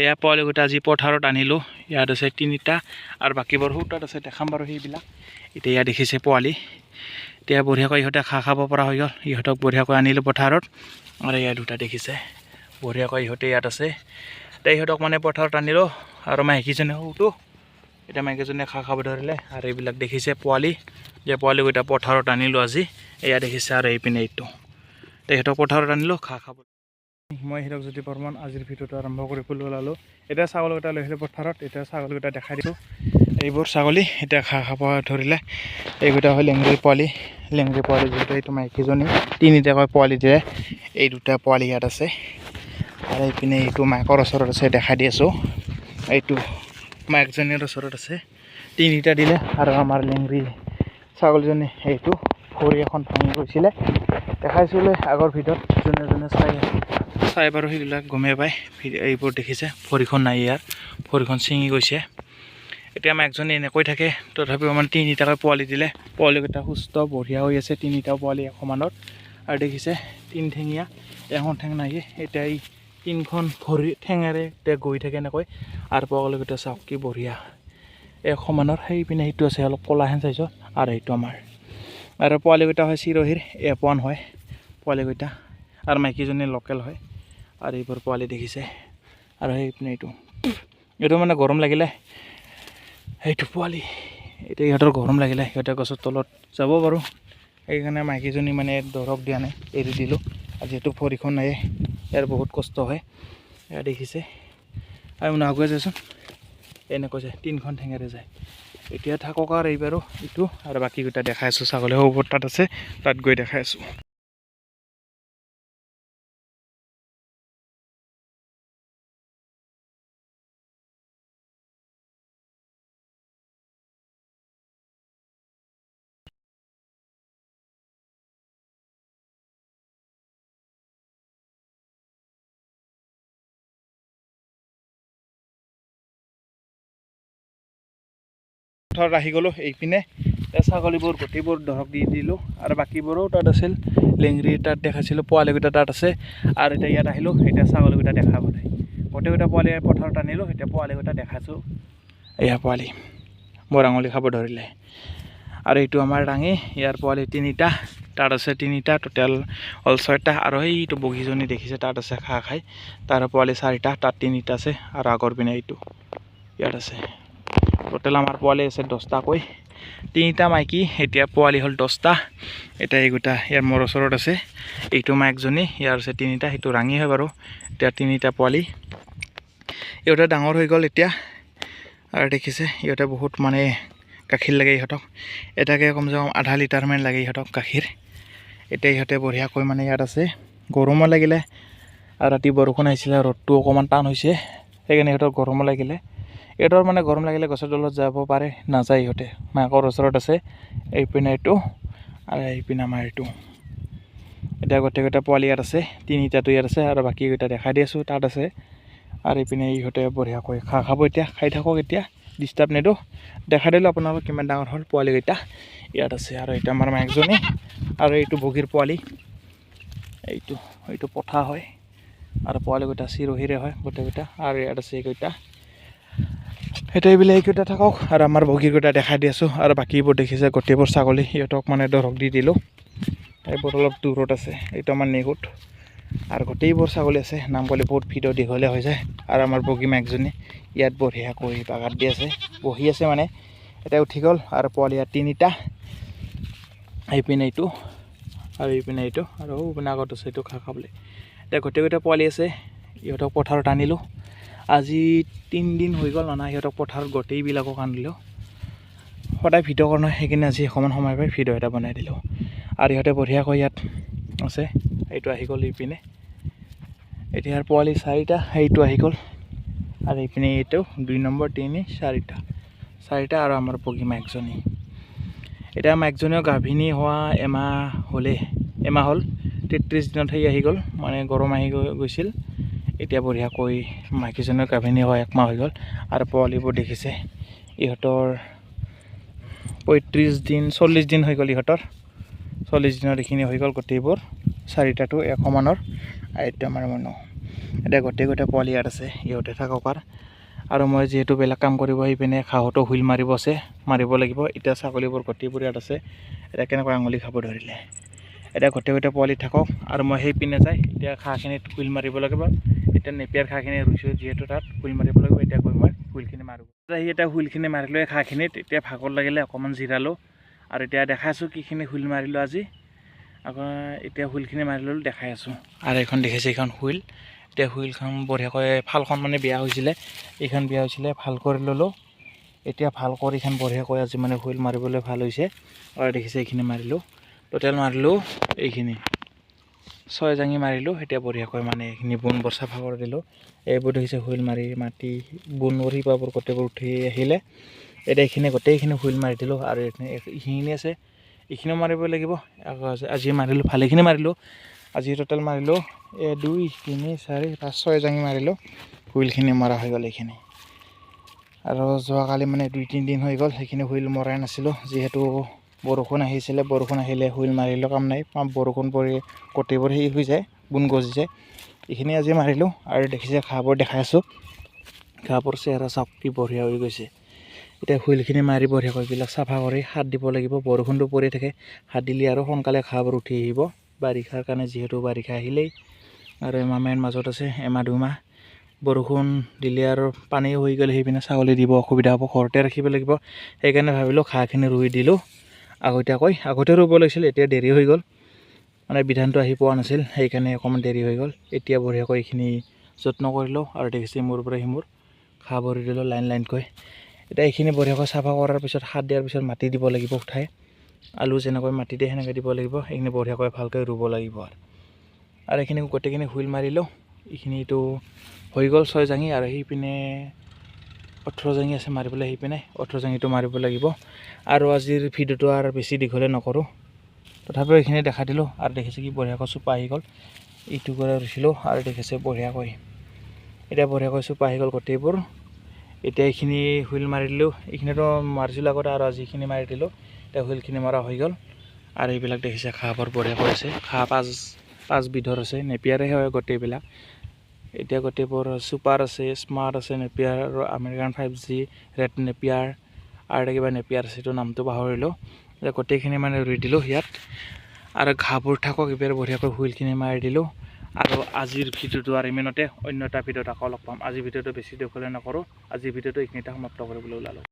এয়া পোৱালিকেইটা আজি পথাৰত আনিলোঁ ইয়াত আছে 3টা আৰু বাকীবোৰ তাত আছে দেখাম বাৰু সেইবিলাক এতিয়া ইয়াত দেখিছে পোৱালি এতিয়া বঢ়িয়াকৈ ইহঁতে খাব পৰা হৈ গ'ল ইহঁতক বঢ়িয়াকৈ আনিলোঁ পথাৰত আৰু ইয়াত 2টা দেখিছে বঢ়িয়াকৈ ইহঁতে ইয়াত আছে এতিয়া ইহঁতক মানে পথাৰত আনিলোঁ আৰু মাইকীজনী সৰুটো এতিয়া মাইকীজনীয়ে খাব ধৰিলে আৰু এইবিলাক দেখিছে পোৱালি যে পোৱালিকেইটা পথাৰত আনিলোঁ আজি এয়া দেখিছে আৰু এইপিনে এইটো ইহঁতক পথাৰত আনিলোঁ খাব মই হিৰকজ্যোতি বৰ্মন আজিৰ ভিডিঅ'টো আৰম্ভ কৰিবলৈ ওলালোঁ এতিয়া ছাগলীকেইটা লৈ আহিলোঁ পথাৰত এতিয়া ছাগলীকেইটা দেখাই দিছোঁ এইবোৰ ছাগলী এতিয়া খাব ধৰিলে এইকেইটা হয় লেংৰি পোৱালি যিহেতু এইটো মাইকীজনী 3টাকৈ পোৱালি দিয়ে এই 2টা পোৱালি ইয়াত আছে আৰু এইপিনে এইটো মাকৰ ওচৰত আছে দেখাই দি আছোঁ এইটো মাইকজনীৰ ওচৰত আছে 3টা দিলে আৰু আমাৰ লেংৰি ছাগলীজনী এইটো ভৰি এখন ভাঙি গৈছিলে দেখাইছিলোঁ আগৰ ভিডিঅ'ত যোনে চাই বাৰু সেইবিলাক গমেই পায় এইবোৰ দেখিছে ভৰিখন নাই ইয়াৰ ভৰিখন ছিঙি গৈছে এতিয়া মাইকজনী এনেকৈ থাকে তথাপিও মানে 3টাকৈ পোৱালি দিলে পোৱালিকেইটা সুস্থ বঢ়িয়া হৈ আছে 3টা পোৱালি সমানত আৰু দেখিছে 3 ঠেঙীয়া এখন ঠেং নাই এতিয়া এই 3খন ভৰি ঠেঙেৰে এতিয়া গৈ থাকে এনেকৈ আৰু পোৱালিকেইটা চাওক কি বঢ়িয়া এই সমানৰ সেইপিনে সেইটো আছে অলপ ক'লাহেন চাইছোঁ আৰু সেইটো আমাৰ আৰু পোৱালিকেইটা হয় চিৰহিৰ F1 হয় পোৱালিকেইটা আৰু মাইকীজনী লোকেল হয় আৰু এইবোৰ পোৱালি দেখিছে আৰু সেইপিনে এইটো মানে গৰম লাগিলে সেইটো পোৱালি এতিয়া ইহঁতৰ গৰম লাগিলে সিহঁতে গছৰ তলত যাব বাৰু সেইকাৰণে মাইকীজনী মানে দৰৱ দিয়া নাই এৰি দিলোঁ আৰু যিহেতু ভৰিখন নাই ইয়াৰ বহুত কষ্ট হয় এয়া দেখিছে আৰু মানে আগুৱাই যাচোন এনেকৈ যায় 3খন ঠেঙেৰে যায় এতিয়া থাকক আৰু এইবাৰো এইটো আৰু বাকীকেইটা দেখাই আছোঁ ছাগলী ওপৰত তাত আছে তাত গৈ দেখাই আছোঁ পথাৰত আহি গ'লোঁ এইপিনে ছাগলীবোৰ গোটেইবোৰ দৰৱ দি দিলোঁ আৰু বাকীবোৰো তাত আছিল লেংৰি তাত দেখাইছিলোঁ পোৱালিকেইটা তাত আছে আৰু এতিয়া ইয়াত আহিলোঁ এতিয়া ছাগলীকেইটা দেখাবলৈ গোটেইকেইটা পোৱালি পথাৰত আনিলোঁ এতিয়া পোৱালিকেইটা দেখাইছোঁ এয়া পোৱালি বৰ আঙুলি খাব ধৰিলে আৰু এইটো আমাৰ ৰাঙি ইয়াৰ পোৱালি 3টা তাত আছে 3টা টোটেল হ'ল 6টা আৰু এইটো বগীজনী দেখিছে তাত আছে খাই তাৰ পোৱালি 4টা তাত 3টা আছে আৰু আগৰ পিনে এইটো ইয়াত আছে টোটেল আমাৰ পোৱালি আছে 10টাকৈ 3টা মাইকী এতিয়া পোৱালি হ'ল 10টা এতিয়া এইকেইটা ইয়াৰ মোৰ ওচৰত আছে এইটো মাইকজনী ইয়াৰ আছে 3টা সেইটো ৰাঙি হয় বাৰু এতিয়া 3টা পোৱালি ইহঁতে ডাঙৰ হৈ গ'ল এতিয়া আৰু দেখিছে ইহঁতে বহুত মানে গাখীৰ লাগে ইহঁতক এটাকে কমচে কম আধা লিটাৰমান লাগে ইহঁতক গাখীৰ এতিয়া ইহঁতে বঢ়িয়াকৈ মানে ইয়াত আছে গৰমো লাগিলে আৰু ৰাতি বৰষুণ আহিছিলে ৰ'দটো অকণমান টান হৈছে সেইকাৰণে ইহঁতৰ গৰমো লাগিলে ইহঁতৰ মানে গৰম লাগিলে গছৰ তলত যাব পাৰে নাযায় ইহঁতে মাকৰ ওচৰত আছে এইপিনে এইটো আৰু এইপিনে আমাৰ এইটো এতিয়া গোটেইকেইটা পোৱালি ইয়াত আছে 3টাটো ইয়াত আছে আৰু বাকীকেইটা দেখাই দি আছোঁ তাত আছে আৰু এইপিনে ইহঁতে বঢ়িয়াকৈ খাব এতিয়া খাই থাকক এতিয়া ডিষ্টাৰ্ব নিদিওঁ দেখাই দিলোঁ আপোনালোক কিমান ডাঙৰ হ'ল পোৱালিকেইটা ইয়াত আছে আৰু এইটো আমাৰ মাইকজনী আৰু এইটো বগীৰ পোৱালি এইটো পঠা হয় আৰু পোৱালিকেইটা চিৰহিৰে হয় গোটেইকেইটা আৰু ইয়াত আছে এইকেইটা সেইটো এইবিলাক এইকেইটা থাকক আৰু আমাৰ বগীকেইটা দেখাই দি আছোঁ আৰু বাকীবোৰ দেখিছে গোটেইবোৰ ছাগলী সিহঁতক মানে দৰৱ দি দিলোঁ এইবোৰ অলপ দূৰত আছে এইটো আমাৰ নেগুত আৰু গোটেইবোৰ ছাগলী আছে নাম ক'লে বহুত ভিডিঅ' দীঘলীয়া হৈ যায় আৰু আমাৰ বগী মাইকজনী ইয়াত বঢ়িয়াকৈ বাগাত দি আছে বহি আছে মানে এতিয়া উঠি গ'ল আৰু পোৱালি ইয়াত 3টা এইপিনে এইটো আৰু এইপিনে এইটো আৰু এইপিনে আগত আছে এইটো খাবলৈ এতিয়া গোটেইকেইটা পোৱালি আছে ইহঁতক পথাৰত আনিলোঁ আজি 3 দিন হৈ গ'ল অনা সিহঁতক পথাৰত গোটেইবিলাকক আনিলোঁ সদায় ভিডিঅ' কৰা নহয় সেইকাৰণে আজি অকণমান সময় পাই ভিডিঅ' এটা বনাই দিলোঁ আৰু ইহঁতে বঢ়িয়াকৈ ইয়াত আছে এইটো আহি গ'ল এইপিনে এতিয়া পোৱালি 4টা এইটো আহি গ'ল আৰু এইপিনে এইটো 2 নম্বৰ 3 4টা আৰু আমাৰ বগী মাইকজনী এতিয়া মাইকজনীও গাভিনী হোৱা এমাহ হ'ল 33 দিনত সেই আহি গ'ল মানে গৰম আহি গৈছিল এতিয়া বঢ়িয়াকৈ মাইকীজনীও গাভিনী হোৱা 1 মাহ হৈ গ'ল আৰু পোৱালিবোৰ দেখিছে ইহঁতৰ 35 দিন 40 দিন হৈ গ'ল ইহঁতৰ 40 দিনত এইখিনি হৈ গ'ল গোটেইবোৰ 4টাটো 1 সমানৰ আৰু এইটো আমাৰ মানুহ এতিয়া গোটেই পোৱালি ইয়াত আছে, ইহঁতে থাকক আৰু মই যিহেতু বেলেগ কাম কৰিব আহি পিনে ঘাঁহতো হুইল মাৰিব লাগিব। এতিয়া ছাগলীবোৰ গোটেইবোৰ ইয়াত আছে। এতিয়া কেনেকৈ আঙুলি খাব ধৰিলে। এতিয়া গোটেই পোৱালি থাকক আৰু মই সেই পিনে যাই এতিয়া ঘাঁহখিনিত হুইল মাৰিব লাগিব। এতিয়া নেপিয়াৰ ঘাঁহখিনি ৰুইছোঁ যিহেতু তাত হুইল মাৰিব লাগিব। এতিয়া গৈ মই হুইলখিনি মাৰোঁ। এতিয়া হুইলখিনি মাৰিলোঁ এই ঘাঁহখিনিত। এতিয়া ভাগৰ লাগিলে অকণমান জিৰালোঁ আৰু এতিয়া দেখাইছোঁ কিখিনি হুইল মাৰিলোঁ আজি। আকৌ এতিয়া হুইলখিনি মাৰি ল'লোঁ দেখাই আছোঁ। আৰু এইখন দেখিছে, এইখন হুইল। এতিয়া হুইলখন বঢ়িয়াকৈ ফালখন মানে বেয়া হৈছিলে, এইখন বেয়া হৈছিলে, ভাল কৰি ল'লোঁ। এতিয়া ভাল কৰি এইখন বঢ়িয়াকৈ আজি মানে হুইল মাৰিবলৈ ভাল হৈছে। আৰু দেখিছে এইখিনি মাৰিলোঁ, টোটেল মাৰিলোঁ এইখিনি 6 জাঙি মাৰিলোঁ। এতিয়া বঢ়িয়াকৈ মানে এইখিনি বোনবোৰ চাফা কৰি দিলোঁ। এইবোৰ দেখিছে হুইল মাৰি মাটি বোনবোৰ শিপাবোৰ গোটেইবোৰ উঠি আহিলে। এতিয়া এইখিনি গোটেইখিনি হুইল মাৰি দিলোঁ আৰু এইখিনি আছে, এইখিনিও মাৰিব লাগিব। আজি মাৰিলোঁ, ভালেখিনি মাৰিলোঁ। আজি টোটেল মাৰিলোঁ 2 3 4 5 6 জাঙি মাৰিলোঁ। হুইলখিনি মৰা হৈ গ'ল এইখিনি। আৰু যোৱাকালি মানে 2-3 দিন হৈ গ'ল সেইখিনি হুইল মৰাই নাছিলোঁ, যিহেতু বৰষুণ আহিছিলে। বৰষুণ আহিলে হুইল মাৰিলেও কাম নাই, বৰষুণ পৰি গোটেইবোৰ সেই হৈ যায়, বোন গজি যায়। এইখিনি আজি মাৰিলোঁ আৰু দেখিছে ঘাঁহবোৰ দেখাই আছোঁ। ঘাঁহবোৰ চেহেৰা চাওক কি বঢ়িয়া হৈ গৈছে। এতিয়া হুইলখিনি মাৰি বঢ়িয়াকৈ এইবিলাক চাফা কৰি সাৰ দিব লাগিব। বৰষুণটো পৰি থাকে, সাৰ দিলে আৰু সোনকালে ঘাঁহবোৰ উঠি আহিব। বাৰিষাৰ কাৰণে, যিহেতু বাৰিষা আহিলেই আৰু এমাহমান মাজত আছে, এমাহ 2 মাহ। বৰষুণ দিলে আৰু পানী হৈ গ'লে সেইপিনে ছাগলী দিব অসুবিধা হ'ব, ঘৰতে ৰাখিব লাগিব। সেইকাৰণে ভাবিলোঁ ঘাঁহখিনি ৰুই দিলোঁ আগতীয়াকৈ। আগতে ৰুব লাগিছিল, এতিয়া দেৰি হৈ গ'ল, মানে বিধানটো আহি পোৱা নাছিল, সেইকাৰণে অকণমান দেৰি হৈ গ'ল। এতিয়া বঢ়িয়াকৈ এইখিনি যত্ন কৰিলোঁ আৰু দেখিছে মোৰ পৰা সিমূৰ ঘাঁহ ভৰি দিলোঁ লাইনকৈ। এতিয়া এইখিনি বঢ়িয়াকৈ চাফা কৰাৰ পিছত সাৰ দিয়াৰ পিছত মাটি দিব লাগিব উঠাই। আলু যেনেকৈ মাটি দিয়ে সেনেকৈ দিব লাগিব। এইখিনি বঢ়িয়াকৈ ভালকৈ ৰুব লাগিব আৰু এইখিনি গোটেইখিনি হুইল মাৰিলোঁ। এইখিনিতো হৈ গ'ল 6 জাঙি আৰু সেইপিনে 18 জাঙি আছে মাৰিবলৈ, সেইপিনে 18 জাঙিটো মাৰিব লাগিব। আৰু আজিৰ ভিডিঅ'টো আৰু বেছি দীঘলে নকৰোঁ, তথাপিও এইখিনি দেখাই দিলোঁ। আৰু দেখিছে কি বঢ়িয়াকৈ চোপা আহি গ'ল, ইটো কৰি ৰুইছিলোঁ আৰু দেখিছে বঢ়িয়াকৈ। এতিয়া বঢ়িয়াকৈ চোপা আহি গ'ল গোটেইবোৰ। এতিয়া এইখিনি হুইল মাৰি দিলোঁ, এইখিনিতো মাৰিছিলোঁ আগতে আৰু আজি এইখিনি মাৰি দিলোঁ। এতিয়া হুইলখিনি মৰা হৈ গ'ল আৰু এইবিলাক দেখিছে ঘাঁহবোৰ বঢ়িয়াকৈ আছে। ঘাঁহ 5 বিধৰ আছে, নেপিয়াৰে হয় গোটেইবিলাক। এতিয়া গোটেইবোৰ চুপাৰ আছে, স্মাৰ্ট আছে, নেপিয়াৰ আৰু আমেৰিকান 5G, ৰেড নেপিয়াৰ আৰু এটা কিবা নেপিয়াৰ আছে, এইটো নামটো পাহৰিলোঁ। এতিয়া গোটেইখিনি মানে ৰুই দিলোঁ ইয়াত আৰু ঘাঁহবোৰ থাকক। এইবাৰ বঢ়িয়াকৈ হুইলখিনি মাৰি দিলোঁ। আৰু আজিৰ ভিডিঅ'টো আৰু ইমানতে, অন্য এটা ভিডিঅ'ত আকৌ লগ পাম। আজিৰ ভিডিঅ'টো বেছি দীঘলে নকৰোঁ, আজিৰ ভিডিঅ'টো এইখিনিতে সমাপ্ত কৰিবলৈ ওলালোঁ।